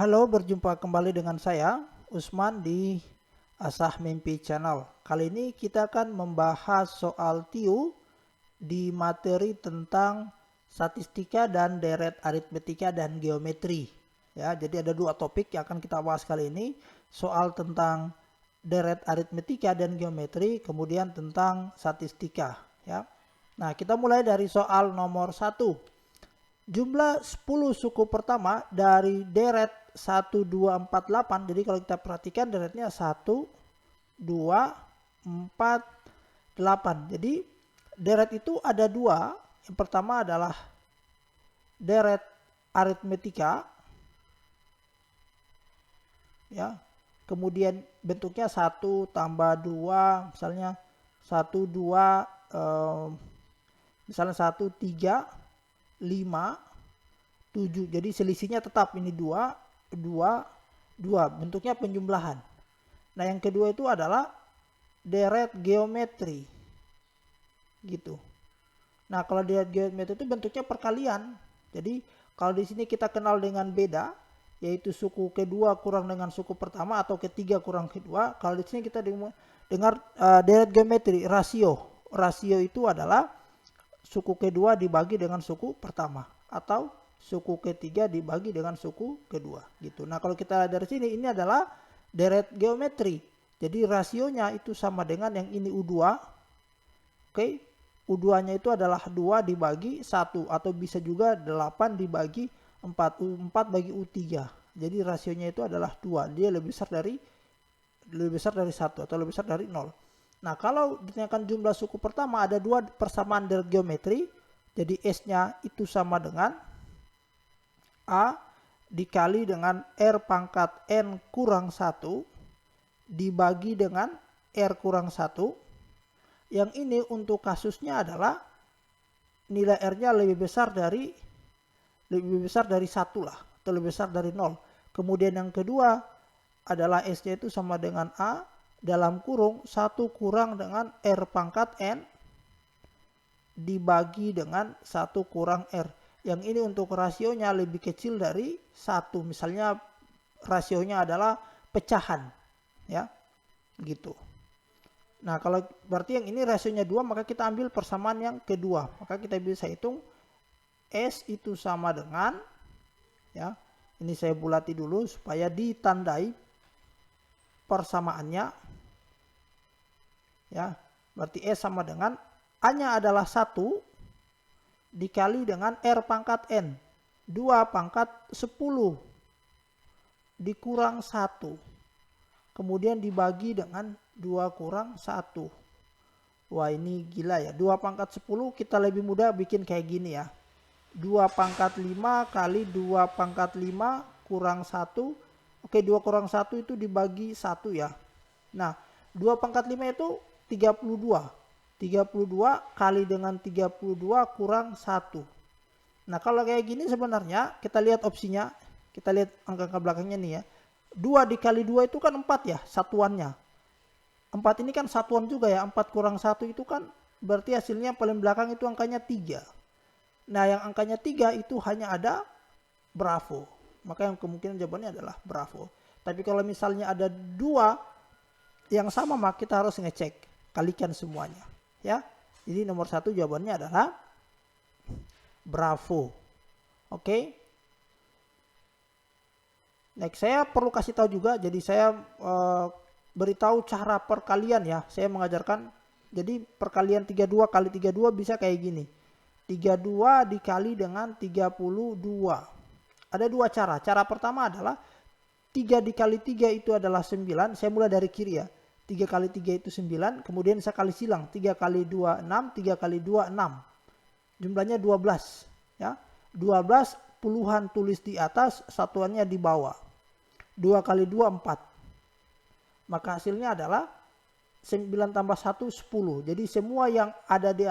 Halo, berjumpa kembali dengan saya, Usman di Asah Mimpi Channel. Kali ini kita akan membahas soal TIU di materi tentang statistika dan deret aritmetika dan geometri. Ya, jadi ada dua topik yang akan kita bahas kali ini, soal tentang deret aritmetika dan geometri, kemudian tentang statistika. Ya, nah kita mulai dari soal nomor 1. Jumlah 10 suku pertama dari deret 1, 2, 4, 8. Jadi kalau kita perhatikan deretnya 1, 2, 4, 8. Jadi deret itu ada dua. Yang pertama adalah deret aritmetika. Ya. Kemudian bentuknya 1 tambah 2. Misalnya 1, 2, misalnya 1, 3, 5, 7. Jadi selisihnya tetap ini 2, 2, 2. Bentuknya penjumlahan. Nah yang kedua itu adalah deret geometri. Gitu. Nah kalau deret geometri itu bentuknya perkalian. Jadi kalau di sini kita kenal dengan beda, yaitu suku kedua kurang dengan suku pertama atau ketiga kurang kedua. Kalau di sini kita dengar deret geometri, rasio. Rasio itu adalah suku kedua dibagi dengan suku pertama atau suku ketiga dibagi dengan suku kedua gitu. Nah kalau kita dari sini ini adalah deret geometri. Jadi rasionya itu sama dengan yang ini U2. Oke. U2-nya itu adalah 2 dibagi 1 atau bisa juga 8 dibagi 4. U4 bagi U3. Jadi rasionya itu adalah 2. Dia lebih besar dari 1 atau lebih besar dari 0. Nah, kalau ditanyakan jumlah suku pertama ada dua persamaan deret geometri. Jadi S-nya itu sama dengan A dikali dengan R pangkat N kurang 1 dibagi dengan R kurang 1. Yang ini untuk kasusnya adalah nilai R-nya lebih besar dari 1 lah, atau lebih besar dari 0. Kemudian yang kedua adalah S-nya itu sama dengan A dalam kurung 1 kurang dengan R pangkat N dibagi dengan 1 kurang R. Yang ini untuk rasionya lebih kecil dari 1. Misalnya rasionya adalah pecahan. Ya, gitu. Nah kalau berarti yang ini rasionya 2, maka kita ambil persamaan yang kedua. Maka kita bisa hitung S itu sama dengan, ya, ini saya bulati dulu supaya ditandai persamaannya. Ya, berarti S sama dengan A-nya adalah 1 dikali dengan R pangkat N. 2 pangkat 10 dikurang 1. Kemudian dibagi dengan 2 kurang 1. Wah ini gila ya. 2 pangkat 10 kita lebih mudah bikin kayak gini ya. 2 pangkat 5 kali 2 pangkat 5 kurang 1. Oke 2 kurang 1 itu dibagi 1 ya. Nah 2 pangkat 5 itu 32. 32 kali dengan 32 kurang 1. Nah kalau kayak gini sebenarnya kita lihat opsinya. Kita lihat angka belakangnya nih ya. 2 dikali 2 itu kan 4 ya satuannya. 4 ini kan satuan juga ya. 4 kurang 1 itu kan berarti hasilnya paling belakang itu angkanya 3. Nah yang angkanya 3 itu hanya ada Bravo. Maka yang kemungkinan jawabannya adalah Bravo. Tapi kalau misalnya ada 2 yang sama maka kita harus ngecek. Kalikan semuanya. Ya. Jadi nomor 1 jawabannya adalah Bravo. Oke. Next, saya perlu kasih tahu juga, jadi saya beritahu cara perkalian ya. Saya mengajarkan, jadi perkalian 32 kali 32 bisa kayak gini. 32 dikali dengan 32. Ada dua cara. Cara pertama adalah 3 dikali 3 itu adalah 9. Saya mulai dari kiri ya. 3 kali 3 itu 9. Kemudian saya kali silang. 3 kali 2, 6. 3 kali 2, 6. Jumlahnya 12. Ya. 12 puluhan tulis di atas, satuannya di bawah. 2 kali 2, 4. Maka hasilnya adalah 9 tambah 1, 10. Jadi semua yang ada di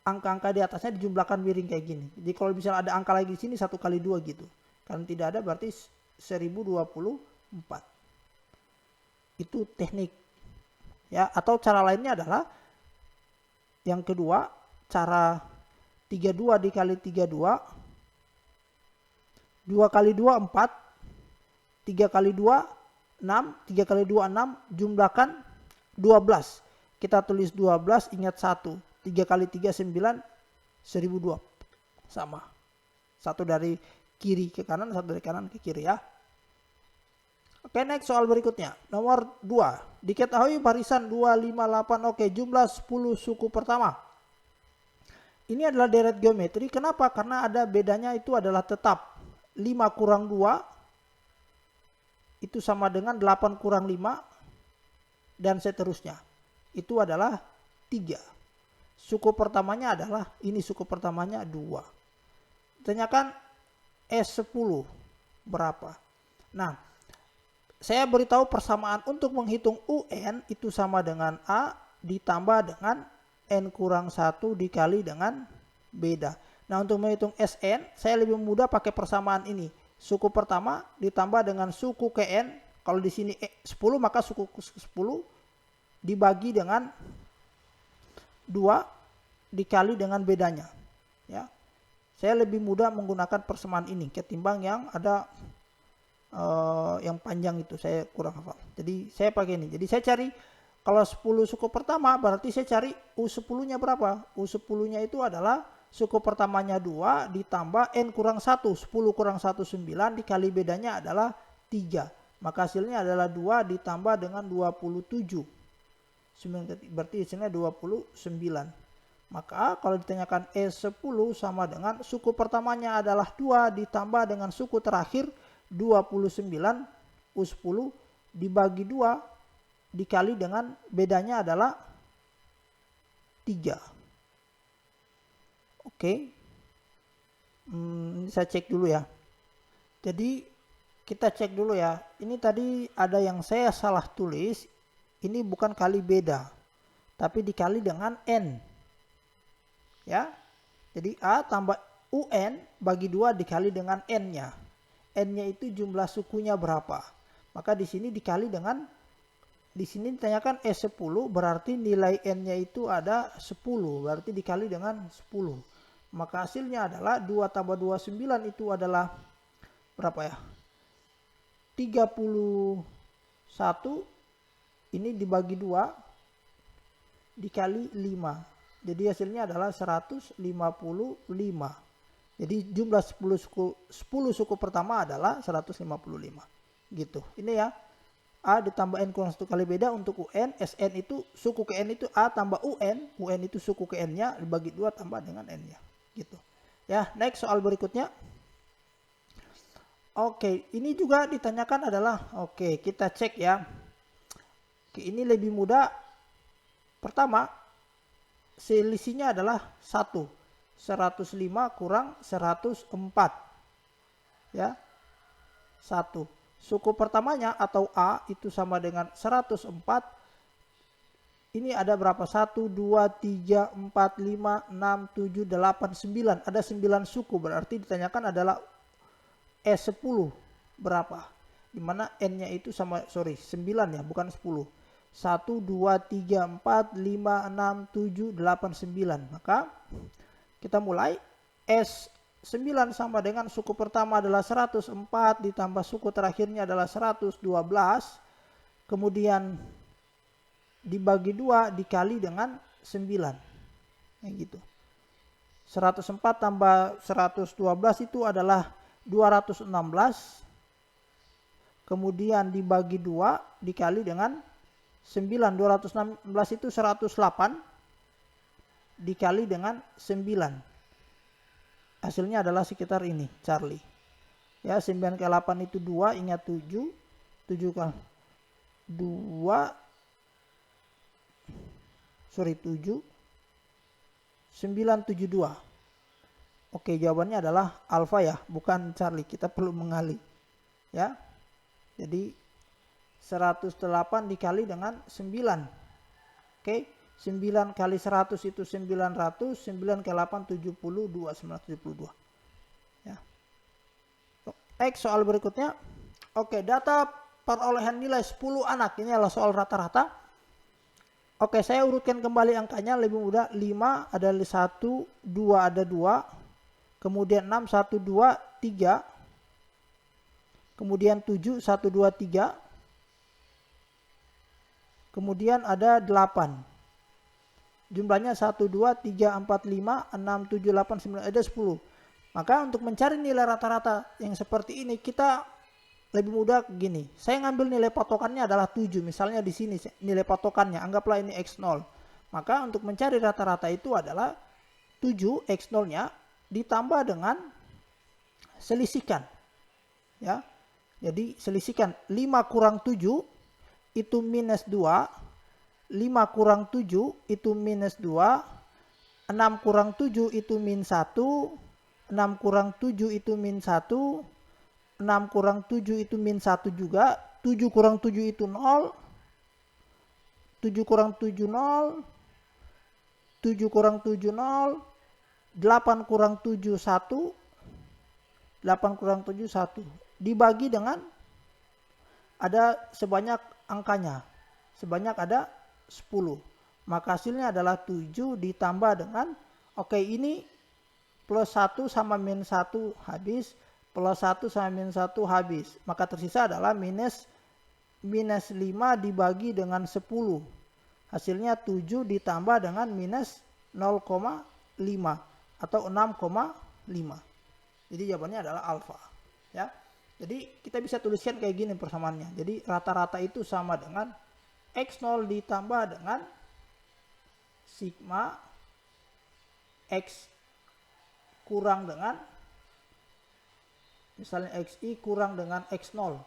angka-angka di atasnya dijumlahkan miring kayak gini. Jadi kalau misalnya ada angka lagi di sini 1 kali 2 gitu. Karena tidak ada berarti 1024. Itu teknik. Ya, atau cara lainnya adalah yang kedua, cara 32 dikali 32. 2 kali 2, 4. 3 kali 2, 6. 3 kali 2, 6. Jumlahkan 12. Kita tulis 12, ingat 1. 3 kali 3, 9. 1002. Sama. Satu dari kiri ke kanan, satu dari kanan ke kiri ya. Oke, next soal berikutnya. Nomor 2. Diketahui barisan 2, 5, 8. Oke, jumlah 10 suku pertama. Ini adalah deret geometri. Kenapa? Karena ada bedanya itu adalah tetap. 5 kurang 2 itu sama dengan 8 kurang 5 dan seterusnya. Itu adalah 3. Suku pertamanya adalah, ini suku pertamanya 2. Tanyakan S10 berapa. Nah, saya beritahu persamaan untuk menghitung UN itu sama dengan A ditambah dengan N kurang 1 dikali dengan beda. Nah, untuk menghitung SN, saya lebih mudah pakai persamaan ini. Suku pertama ditambah dengan suku KN. Kalau di sini 10, maka suku 10 dibagi dengan 2 dikali dengan bedanya. Ya. Saya lebih mudah menggunakan persamaan ini ketimbang yang ada yang panjang itu, saya kurang hafal. Jadi saya pakai ini. Jadi saya cari kalau 10 suku pertama berarti saya cari U10-nya berapa? U10-nya itu adalah suku pertamanya 2 ditambah N kurang 1. 10 kurang 1, 9 dikali bedanya adalah 3. Maka hasilnya adalah 2 ditambah dengan 27. Berarti hasilnya 29. Maka kalau ditanyakan E10 sama dengan suku pertamanya adalah 2 ditambah dengan suku terakhir 29. U10 dibagi 2 dikali dengan bedanya adalah 3. Oke. Saya cek dulu ya. Jadi kita cek dulu ya. Ini tadi ada yang saya salah tulis. Ini bukan kali beda, tapi dikali dengan N. Ya. Jadi A tambah UN bagi 2 dikali dengan N-nya. N-nya itu jumlah sukunya berapa. Maka di sini dikali dengan, di sini ditanyakan E10 berarti nilai N-nya itu ada 10. Berarti dikali dengan 10. Maka hasilnya adalah 2 tambah 29 itu adalah berapa ya? 31. Ini dibagi 2 dikali 5. Jadi hasilnya adalah 155. Jadi jumlah 10 suku pertama adalah 155. Gitu. Ini ya. A ditambah N kurang 1 kali beda untuk UN. SN itu suku ke N itu A tambah UN. UN itu suku ke N-nya dibagi 2 tambah dengan N-nya. Gitu. Ya, next soal berikutnya. Oke, ini juga ditanyakan adalah, oke, kita cek ya. Oke, ini lebih mudah. Pertama, selisihnya adalah 1. 105 kurang 104. Ya. 1. Suku pertamanya atau A itu sama dengan 104. Ini ada berapa? 1, 2, 3, 4, 5, 6, 7, 8, 9. Ada 9 suku. Berarti ditanyakan adalah E10 berapa? Dimana N-nya itu sama, 9 ya, bukan 10. 1, 2, 3, 4, 5, 6, 7, 8, 9. Maka kita mulai. S9 sama dengan suku pertama adalah 104 ditambah suku terakhirnya adalah 112. Kemudian dibagi 2 dikali dengan 9. Kayak gitu. 104 tambah 112 itu adalah 216. Kemudian dibagi 2 dikali dengan 9. 216 itu 108 dikali dengan 9. Hasilnya adalah sekitar ini, Charlie. Ya, 9 kali 8 itu 2, ingat 7. 7 kali 2, 7. 972. Oke, jawabannya adalah alfa ya, bukan Charlie. Kita perlu mengalih. Ya. Jadi 108 dikali dengan 9. Oke. 9 kali 100 itu 900, 9 kali 8 72, 972. Ya. Next soal berikutnya. Oke, data perolehan nilai 10 anak. Ini adalah soal rata-rata. Oke, saya urutkan kembali angkanya lebih mudah. 5 ada 1, 2 ada 2. Kemudian 6, 1, 2, 3. kemudian 7, 1, 2, 3, kemudian ada 8. Jumlahnya 1, 2, 3, 4, 5, 6, 7, 8, 9, ada 10. Maka untuk mencari nilai rata-rata yang seperti ini kita lebih mudah gini. Saya ngambil nilai patokannya adalah 7. Misalnya di sini nilai patokannya, anggaplah ini X0. Maka untuk mencari rata-rata itu adalah 7 X0-nya ditambah dengan selisihkan. Ya. Jadi selisihkan 5 kurang 7 itu minus 2. 5 kurang 7 itu minus 2. 6 kurang 7 itu min 1. 6 kurang 7 itu min 1. 6 kurang 7 itu min 1 juga. 7 kurang 7 itu 0. 7 kurang 7 0. 7 kurang 7 0. 8 kurang 7 1. 8 kurang 7 1. Dibagi dengan ada sebanyak angkanya. Sebanyak ada 10. Maka hasilnya adalah 7 ditambah dengan ini plus 1 sama min 1 habis. Plus 1 sama min 1 habis. Maka tersisa adalah minus 5 dibagi dengan 10. Hasilnya 7 ditambah dengan minus 0,5 atau 6,5. Jadi jawabannya adalah alfa. Ya. Jadi kita bisa tuliskan kayak gini persamaannya. Jadi rata-rata itu sama dengan X0 ditambah dengan sigma X kurang dengan misalnya XI kurang dengan X0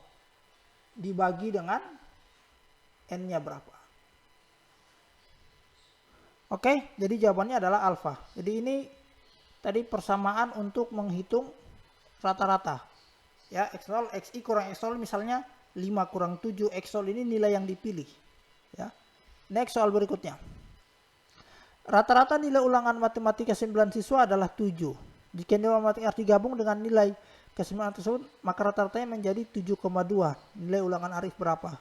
dibagi dengan N-nya berapa. Oke, jadi jawabannya adalah alfa. Jadi ini tadi persamaan untuk menghitung rata-rata. Ya, X0, XI kurang X0 misalnya 5 kurang 7 X0 ini nilai yang dipilih. Ya. Next soal berikutnya. Rata-rata nilai ulangan matematika 9 siswa adalah 7. Jika nilai matematika digabung dengan nilai keseimbangan tersebut, maka rata-ratanya menjadi 7,2. Nilai ulangan Arif berapa?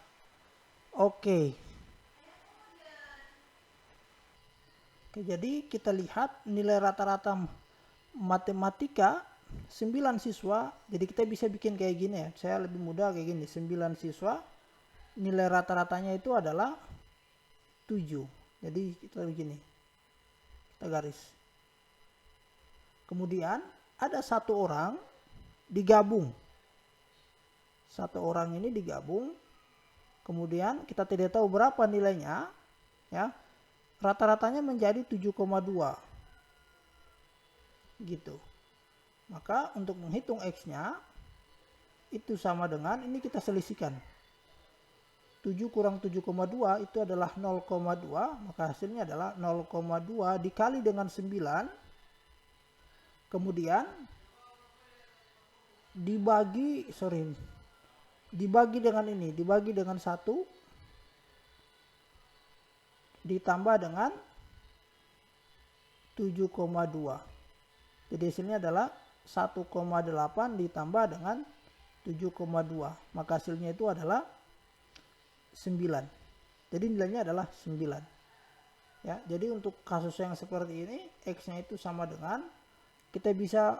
Oke, jadi kita lihat nilai rata-rata matematika 9 siswa. Jadi kita bisa bikin kayak gini ya. Saya lebih mudah kayak gini. 9 siswa. Nilai rata-ratanya itu adalah 7. Jadi kita begini. Kita garis. Kemudian ada satu orang digabung. Satu orang ini digabung. Kemudian kita tidak tahu berapa nilainya. Ya. Rata-ratanya menjadi 7,2. Gitu. Maka untuk menghitung X-nya itu sama dengan ini kita selisihkan. 7 kurang 7,2 itu adalah 0,2, maka hasilnya adalah 0,2 dikali dengan 9. Kemudian dibagi dengan ini, dibagi dengan 1 ditambah dengan 7,2. Jadi hasilnya adalah 1,8 ditambah dengan 7,2. Maka hasilnya itu adalah 9. Jadi nilainya adalah 9. Ya, jadi untuk kasus yang seperti ini X-nya itu sama dengan kita bisa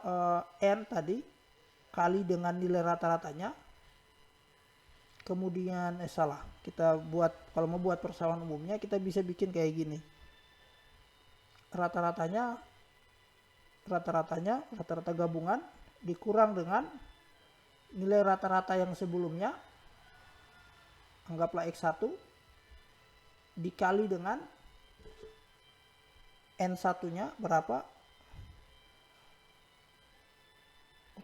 N tadi kali dengan nilai rata-ratanya. Kemudian kita buat, kalau mau buat persamaan umumnya kita bisa bikin kayak gini. Rata-rata gabungan dikurang dengan nilai rata-rata yang sebelumnya, anggaplah X1 dikali dengan N1-nya berapa.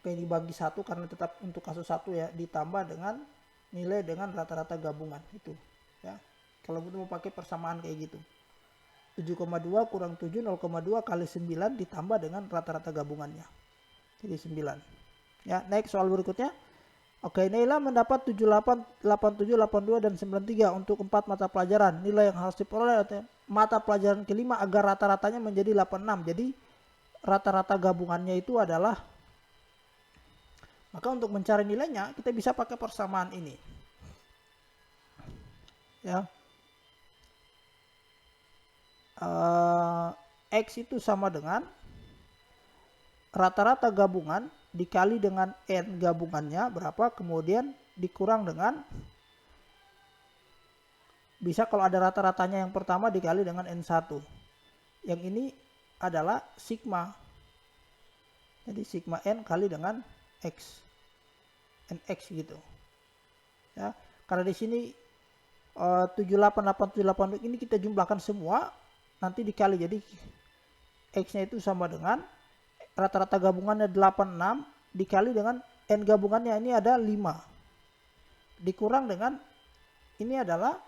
Dibagi 1 karena tetap untuk kasus 1 ya, ditambah dengan nilai dengan rata-rata gabungan itu ya. Kalau kita mau pakai persamaan kayak gitu, 7,2 kurang 7, 0,2 kali 9 ditambah dengan rata-rata gabungannya, jadi 9 ya. Next soal berikutnya. Nilai mendapat 78, 87, 82 dan 93 untuk 4 mata pelajaran. Nilai yang harus diperoleh mata pelajaran kelima agar rata-ratanya menjadi 86. Jadi rata-rata gabungannya itu adalah, maka untuk mencari nilainya kita bisa pakai persamaan ini. Ya. X itu sama dengan rata-rata gabungan dikali dengan N gabungannya berapa, kemudian dikurang dengan, bisa kalau ada rata-ratanya yang pertama dikali dengan N1. Yang ini adalah sigma. Jadi sigma N kali dengan X. NX gitu. Ya, karena di sini 78878 ini kita jumlahkan semua, nanti dikali, jadi X-nya itu sama dengan rata-rata gabungannya 86 dikali dengan N gabungannya ini ada 5 dikurang dengan ini adalah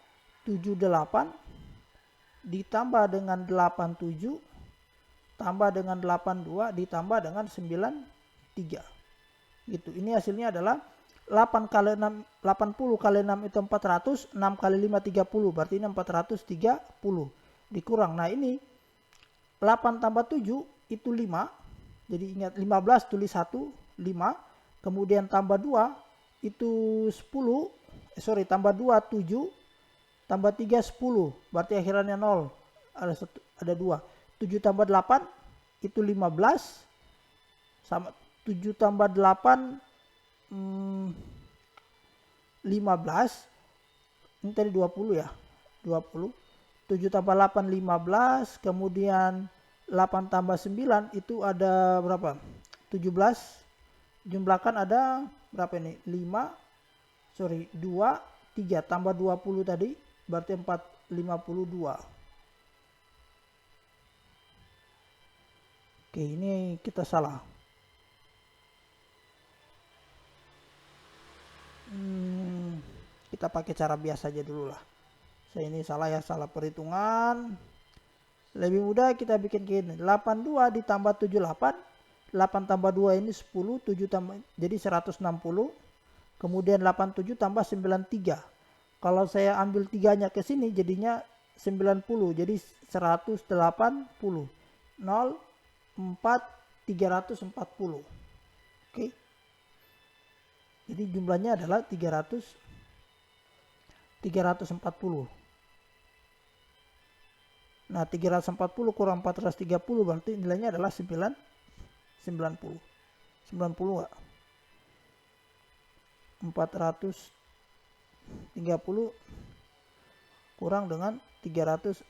78 ditambah dengan 87 tambah dengan 82 ditambah dengan 93 gitu. Ini hasilnya adalah 8 kali 6, 80 kali 6 itu 400, 6 kali 5 30, berarti ini 430 dikurang. Nah ini 8 tambah 7 itu 5, jadi ingat 15 tulis 1, 5, kemudian tambah 2 itu 10, tambah 2 7, tambah 3 10, berarti akhirannya 0, ada 2, 7 tambah 8 itu 15, sama 7 tambah 8 15, ini tadi 20 ya, 20, 7 tambah 8 15, kemudian 8 tambah 9 itu ada berapa, 17, jumlahkan ada berapa ini, 2, 3 tambah 20 tadi, berarti 452. Oke, ini kita salah. Kita pakai cara biasa aja dulu lah. Saya ini salah ya, salah perhitungan. Lebih mudah kita bikin gini, 82 ditambah 78, 8 tambah 2 ini 10, 7 tambah, jadi 160, kemudian 87 tambah 93. Kalau saya ambil 3-nya ke sini jadinya 90, jadi 180, 0, 4, 340. Oke. Jadi jumlahnya adalah 340. Nah 340 kurang 430 berarti nilainya adalah 90. 90 enggak? 430 kurang dengan 340.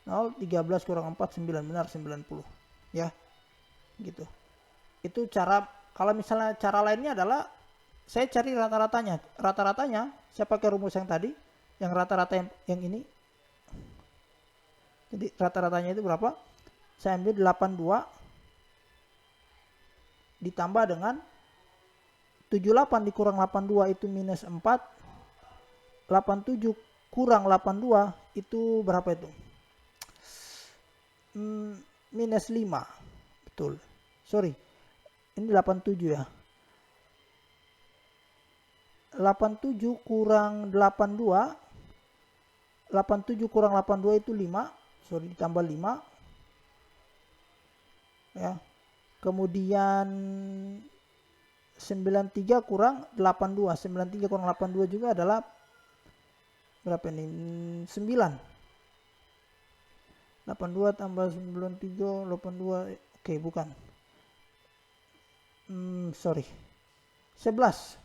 0, 13 kurang 4, 9, benar 90. Ya, gitu. Itu cara. Kalau misalnya cara lainnya adalah saya cari rata-ratanya. Rata-ratanya saya pakai rumus yang tadi, yang rata-rata yang ini. Jadi rata-ratanya itu berapa? Saya ambil 82 ditambah dengan 78 dikurang 82 itu minus 4. 87 kurang 82 itu berapa itu? Minus 5. Betul. Sorry. Ini 87 ya. 87 kurang 82. 87 kurang 82 itu 5. Sorry, ditambah 5. Ya. Kemudian 93 kurang 82. 93 kurang 82 juga adalah berapa ini? 9. 82 tambah 93, 82. Oke, bukan. Sorry. 11.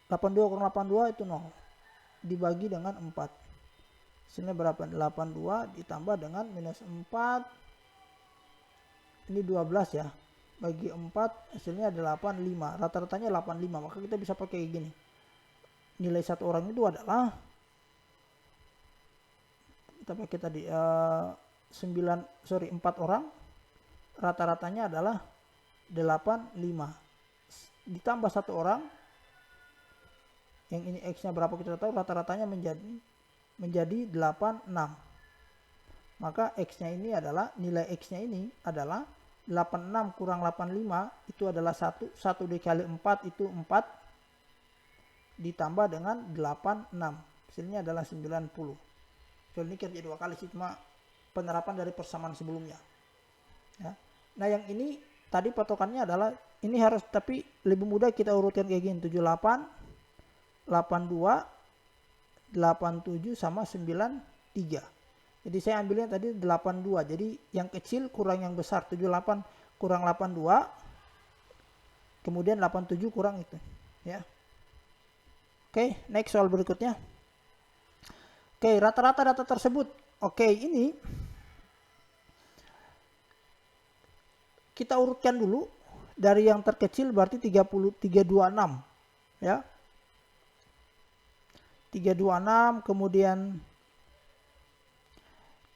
82 kurang 82 itu 0. Dibagi dengan 4. Hasilnya berapa? 82 ditambah dengan minus 4. Ini 12 ya. Bagi 4 hasilnya ada 85. Rata-ratanya 85. Maka kita bisa pakai gini. Nilai satu orang itu adalah, kita pakai tadi 4 orang, rata-ratanya adalah 85 ditambah 1 orang, yang ini X nya berapa kita tahu, rata-ratanya menjadi 86. Maka X nya ini adalah, nilai X nya ini adalah 86 kurang 85 itu adalah 1 dikali 4 itu 4 ditambah dengan 86, hasilnya adalah 90. So ini kerja 2 kali sih, cuma penerapan dari persamaan sebelumnya ya. Nah yang ini tadi patokannya adalah ini harus, tapi lebih mudah kita urutkan kayak gini, 78 82 87 sama 93. Jadi saya ambilnya tadi 82. Jadi yang kecil kurang yang besar. 78 kurang 82. Kemudian 87 kurang itu. Ya. Oke, next soal berikutnya. Oke, rata-rata data tersebut. Oke, ini kita urutkan dulu dari yang terkecil berarti 326 ya. 326 kemudian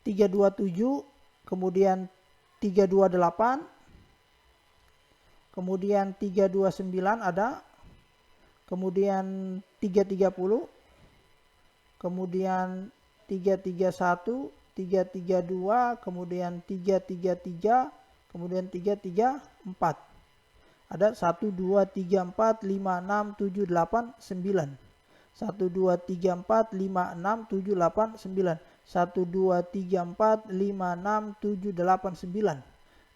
327 kemudian 328 kemudian 329 ada, kemudian 330, kemudian 331, 332, kemudian 333, kemudian 334. Ada 1, 2, 3, 4, 5, 6, 7, 8, 9. 1, 2, 3, 4, 5, 6, 7, 8, 9. 1, 2, 3, 4, 5, 6, 7, 8, 9.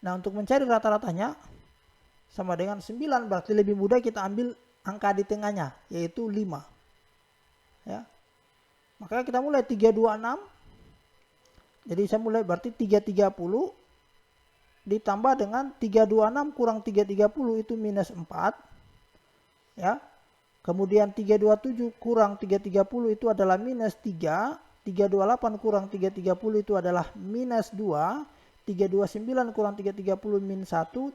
Nah, untuk mencari rata-ratanya sama dengan 9, berarti lebih mudah kita ambil angka di tengahnya, yaitu 5. Ya. Maka kita mulai 326. Jadi saya mulai berarti 330 ditambah dengan 326 kurang 330 itu minus 4. Ya. Kemudian 327 kurang 330 itu adalah minus 3. 328 kurang 330 itu adalah minus 2. 329 kurang 330 minus 1.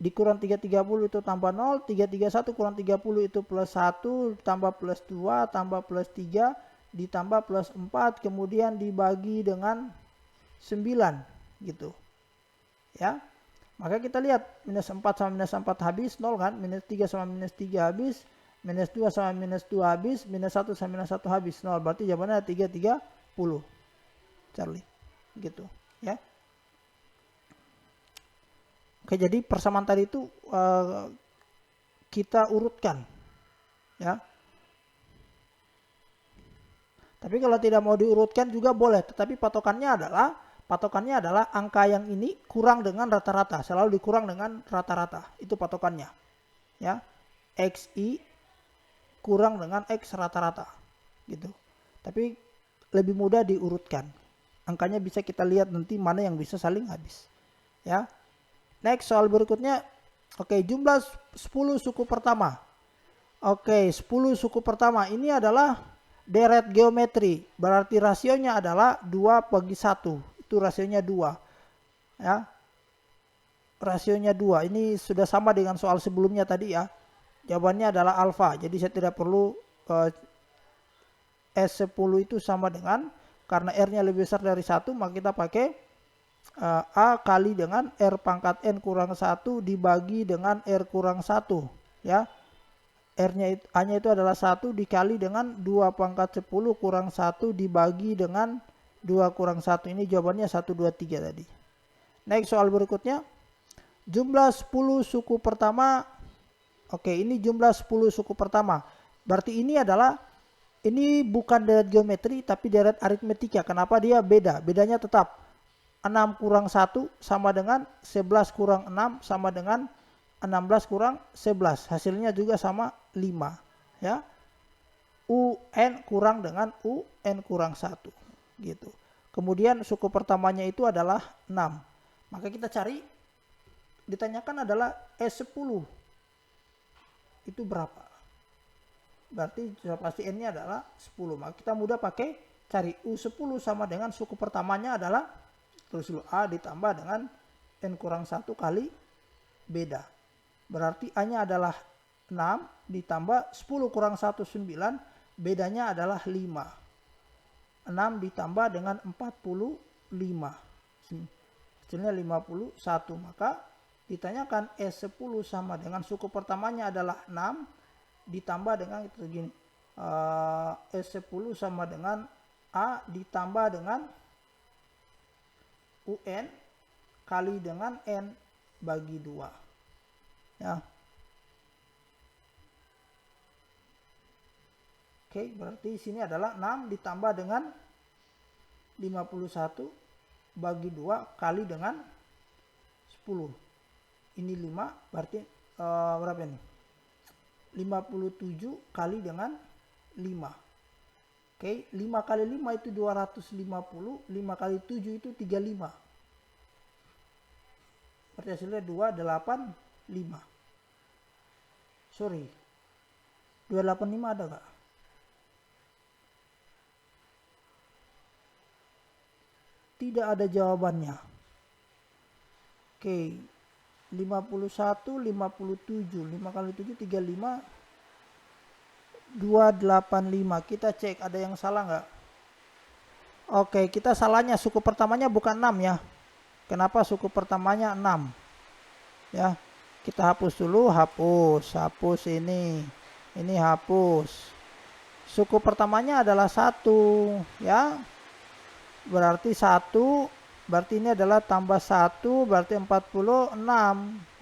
Dikurang 330 itu tambah 0, 331 kurang 30 itu plus 1, tambah plus 2, tambah plus 3, ditambah plus 4, kemudian dibagi dengan 9, gitu. Ya, maka kita lihat, minus 4 sama minus 4 habis, 0 kan, minus 3 sama minus 3 habis, minus 2 sama minus 2 habis, minus 1 sama minus 1 habis, 0, berarti jawabannya 330, Charlie, gitu, ya. Oke, jadi persamaan tadi itu kita urutkan, ya. Tapi kalau tidak mau diurutkan juga boleh, tetapi patokannya adalah angka yang ini kurang dengan rata-rata, selalu dikurang dengan rata-rata, itu patokannya, ya. XI kurang dengan X rata-rata, gitu. Tapi lebih mudah diurutkan, angkanya bisa kita lihat nanti mana yang bisa saling habis, ya. Next, soal berikutnya. Oke, jumlah 10 suku pertama. Oke, 10 suku pertama ini adalah deret geometri. Berarti rasionya adalah 2/1. Itu rasionya 2. Ya. Rasionya 2. Ini sudah sama dengan soal sebelumnya tadi ya. Jawabannya adalah alfa. Jadi saya tidak perlu S10 itu sama dengan, karena R-nya lebih besar dari 1, maka kita pakai A kali dengan R pangkat N kurang 1 dibagi dengan R kurang 1, ya. A-nya itu adalah 1 dikali dengan 2 pangkat 10 kurang 1 dibagi dengan 2 kurang 1. Ini jawabannya 1, 2, 3 tadi. Next, soal berikutnya. Jumlah 10 suku pertama. Oke, ini jumlah 10 suku pertama. Berarti ini bukan deret geometri tapi deret aritmetika. Kenapa dia beda? Bedanya tetap 6 kurang 1 sama dengan 11 kurang 6 sama dengan 16 kurang 11. Hasilnya juga sama 5. Ya. UN kurang dengan UN kurang 1. Gitu. Kemudian suku pertamanya itu adalah 6. Maka kita cari, ditanyakan adalah S10. Itu berapa? Berarti pasti N-nya adalah 10. Maka kita mudah pakai cari U10 sama dengan suku pertamanya adalah terus A ditambah dengan N kurang 1 kali beda. Berarti A-nya adalah 6 ditambah 10 kurang 1, 9. Bedanya adalah 5. 6 ditambah dengan 45. Hasilnya 51. Maka ditanyakan S10 sama dengan suku pertamanya adalah 6 ditambah dengan itu gini. S10 sama dengan A ditambah dengan UN kali dengan N bagi 2. Ya. Oke, berarti sini adalah 6 ditambah dengan 51 bagi 2 kali dengan 10. Ini 5, berarti berapa ini? 57 kali dengan 5. Oke, 5 kali 5 itu 250, 5 kali 7 itu 35. Berarti hasilnya 285. Sorry, 285 ada gak? Tidak ada jawabannya. Oke, 51, 57, 5 kali 7, 35, 285. Kita cek ada yang salah nggak? Oke, kita salahnya suku pertamanya bukan 6 ya. Kenapa suku pertamanya 6? Ya, kita hapus dulu, hapus ini hapus. Suku pertamanya adalah 1 ya. Berarti 1, berarti ini adalah tambah 1, berarti 46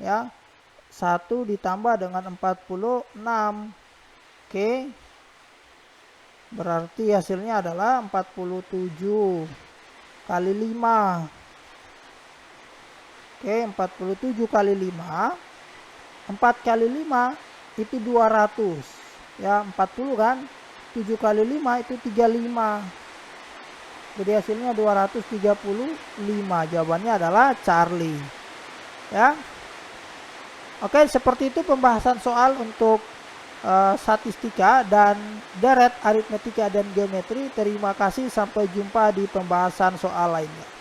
ya. 1 ditambah dengan 46. Oke. Berarti hasilnya adalah 47 kali 5. Oke, 47 kali 5. 4 kali 5 itu 200. Ya, 40 kan? 7 kali 5 itu 35. Jadi hasilnya 235. Jawabannya adalah Charlie. Ya. Oke, seperti itu pembahasan soal untuk statistika dan deret aritmetika dan geometri. Terima kasih, sampai jumpa di pembahasan soal lainnya.